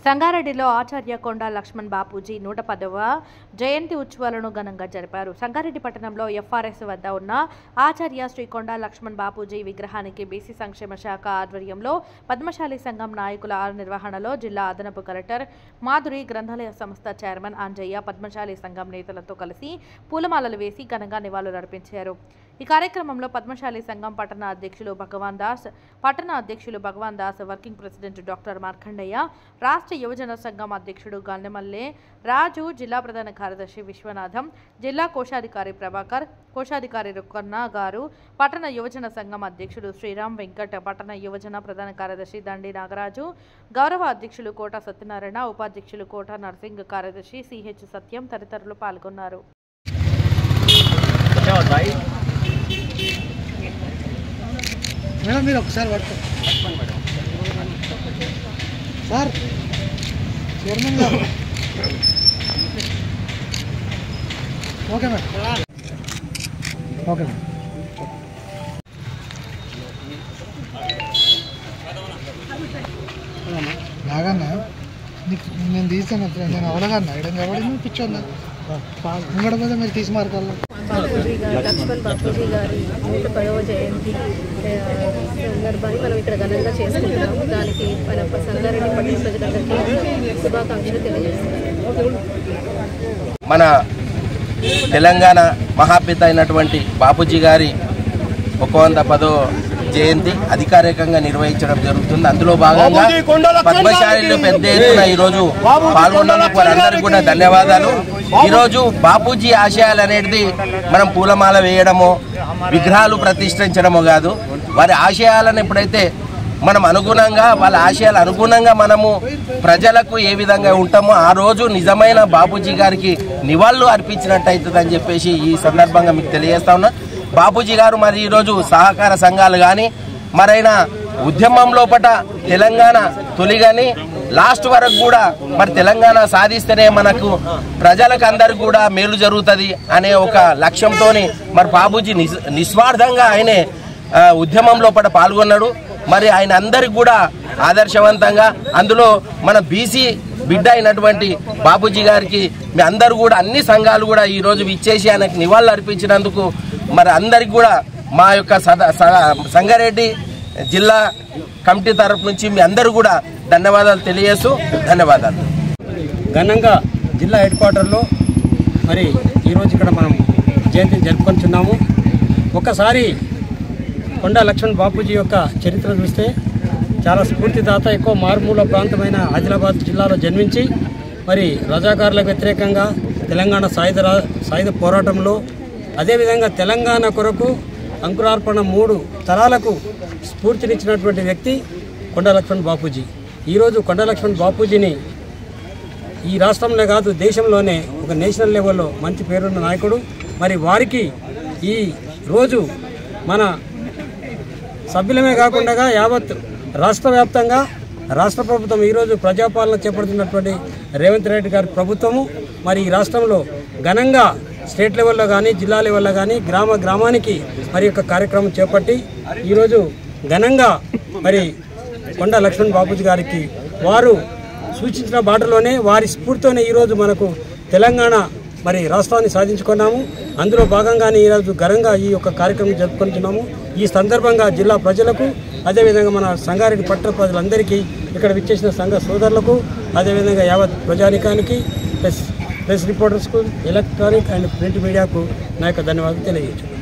సంగారెడ్డిలో ఆచార్య కొండా లక్ష్మణ్ బాపూజీ 110వ జయంతి ఉత్సవాలను ఘనంగా జరిపారు. సంగారెడ్డి పట్టణంలో ఎఫ్ఆర్ఎస్ వద్ద ఉన్న ఆచార్య శ్రీ కొండా లక్ష్మణ్ బాపూజీ విగ్రహానికి బీసీ సంక్షేమ శాఖ ఆధ్వర్యంలో పద్మశాలి సంఘం నాయకుల నిర్వహణలో జిల్లా అదనపు కలెక్టర్ మాధురి, గ్రంథాలయ సంస్థ చైర్మన్ అంజయ్య పద్మశాలి సంఘం నేతలతో కలిసి పూలమాలలు వేసి ఘనంగా నివాళులర్పించారు. ఈ కార్యక్రమంలో పద్మశాలి సంఘం పట్టణ అధ్యక్షులు Bhagavan Das, working president doctor Markandayya, రాష్ట్ర యువజన సంఘం అధ్యక్షుడు గన్నెమల్లె రాజు, జిల్లా ప్రధాన కార్యదర్శి విశ్వనాథం, జిల్లా కోశాధికారి ప్రభాకర్, కోశాధికారి రుక్కన్న గారు, పట్టణ యువజన సంఘం అధ్యక్షుడు శ్రీరామ్ వెంకట్, పట్టణ యువజన ప్రధాన కార్యదర్శి దండి నాగరాజు, గౌరవ అధ్యక్షులు కోట సత్యనారాయణ, ఉపాధ్యక్షులు కోట నర్సింగ్, కార్యదర్శి సిహెచ్ సత్యం తదితరులు పాల్గొన్నారు. మేడం మీరు ఒకసారి పట్టుకోండి సార్, చైర్మన్ గారు. Okay madam, okay madam. బాగా నీకు నేను తీసాను, నేను అవడగాను ఐడం కాబట్టి నువ్వు కూర్చోండి ముంగడ పోతే మీరు తీసి మార్కాల్లో. లక్ష్మణ్ బాపూజీ గారి 110వ జయంతి సందర్భాన్ని మనం ఇక్కడ ఘనంగా చేసుకుంటున్నాము. దానికి మన సంగారెడ్డి పట్టణ ప్రజలందరికీ శుభాకాంక్షలు తెలియజేస్తున్నాము. మన తెలంగాణ మహాపిత అయినటువంటి బాపూజీ గారి 110వ జయంతి అధికారికంగా నిర్వహించడం జరుగుతుంది. అందులో భాగంగా పద్మశాలిలో పెద్ద ఎత్తున ఈరోజు పాల్గొన్నందుకు వారందరికీ కూడా ధన్యవాదాలు. ఈరోజు బాపూజీ ఆశయాలు అనేది మనం పూలమాల వేయడమో విగ్రహాలు ప్రతిష్ఠించడమో కాదు, వారి ఆశయాలను ఎప్పుడైతే మనం అనుగుణంగా వాళ్ళ ఆశయాలు అనుగుణంగా మనము ప్రజలకు ఏ విధంగా ఉంటామో ఆ రోజు నిజమైన బాపూజీ గారికి నివాళులు అర్పించినట్టు అవుతుందని చెప్పేసి ఈ సందర్భంగా మీకు తెలియజేస్తా ఉన్నా. బాపూజీ గారు మరి ఈరోజు సహకార సంఘాలు కానీ మరైనా ఉద్యమం లోపట తెలంగాణ తొలి కానీ లాస్ట్ వరకు కూడా మరి తెలంగాణ సాధిస్తేనే మనకు ప్రజలకు అందరికి కూడా మేలు జరుగుతుంది అనే ఒక లక్ష్యంతో మరి బాపూజీ నిస్వార్థంగా ఆయనే ఉద్యమం లోపల పాల్గొన్నాడు. మరి ఆయన అందరికి కూడా ఆదర్శవంతంగా, అందులో మన బీసీ బిడ్డ అయినటువంటి బాపూజీ గారికి మీ అందరూ కూడా అన్ని సంఘాలు కూడా ఈరోజు విచ్చేసి ఆయనకు నివాళులు అర్పించినందుకు మరి అందరికి కూడా మా యొక్క సంగారెడ్డి జిల్లా కమిటీ తరఫు నుంచి మీ అందరూ కూడా ధన్యవాదాలు తెలియజేస్తూ ధన్యవాదాలు. ఘనంగా జిల్లా హెడ్ క్వార్టర్లో మరి ఈరోజు ఇక్కడ మనం జయంతిని జరుపుకుంటున్నాము. ఒకసారి కొండా లక్ష్మణ్ బాపూజీ యొక్క చరిత్ర చూస్తే చాలా స్ఫూర్తిదాత. ఎక్కువ మారుమూల ప్రాంతమైన ఆదిలాబాద్ జిల్లాలో జన్మించి మరి రజాకారులకు వ్యతిరేకంగా తెలంగాణ సాయుధ పోరాటంలో, అదేవిధంగా తెలంగాణ కొరకు అంకురార్పణ 3 తరాలకు స్ఫూర్తినిచ్చినటువంటి వ్యక్తి కొండా లక్ష్మణ్ బాపూజీ. ఈరోజు కొండా లక్ష్మణ్ బాపూజీని ఈ రాష్ట్రంలో కాదు దేశంలోనే ఒక నేషనల్ లెవెల్లో మంచి పేరున్న నాయకుడు. మరి వారికి ఈ రోజు మన సభ్యులమే కాకుండా యావత్ రాష్ట్ర వ్యాప్తంగా రాష్ట్ర ప్రభుత్వం ఈరోజు ప్రజాపాలన చేపడుతున్నటువంటి రేవంత్ రెడ్డి గారి ప్రభుత్వము మరి ఈ రాష్ట్రంలో ఘనంగా స్టేట్ లెవెల్లో కానీ జిల్లా లెవెల్లో కానీ గ్రామానికి మరి యొక్క కార్యక్రమం చేపట్టి ఈరోజు ఘనంగా మరి కొండా లక్ష్మణ్ బాపూజీ గారికి వారు సూచించిన బాటలోనే వారి స్ఫూర్తితోనే ఈరోజు మనకు తెలంగాణ మరి రాష్ట్రాన్ని సాధించుకున్నాము. అందులో భాగంగానే ఈరోజు ఘనంగా ఈ యొక్క కార్యక్రమం జరుపుకుంటున్నాము. ఈ సందర్భంగా జిల్లా ప్రజలకు, అదేవిధంగా మన సంగారెడ్డి పట్టణ ప్రజలందరికీ, ఇక్కడ విచ్చేసిన సంఘ సోదరులకు, అదేవిధంగా యావత్ ప్రజానికానికి, ప్రెస్ రిపోర్టర్స్కు, ఎలక్ట్రానిక్ అండ్ ప్రింట్ మీడియాకు నా యొక్క ధన్యవాదాలు తెలియజేస్తున్నాను.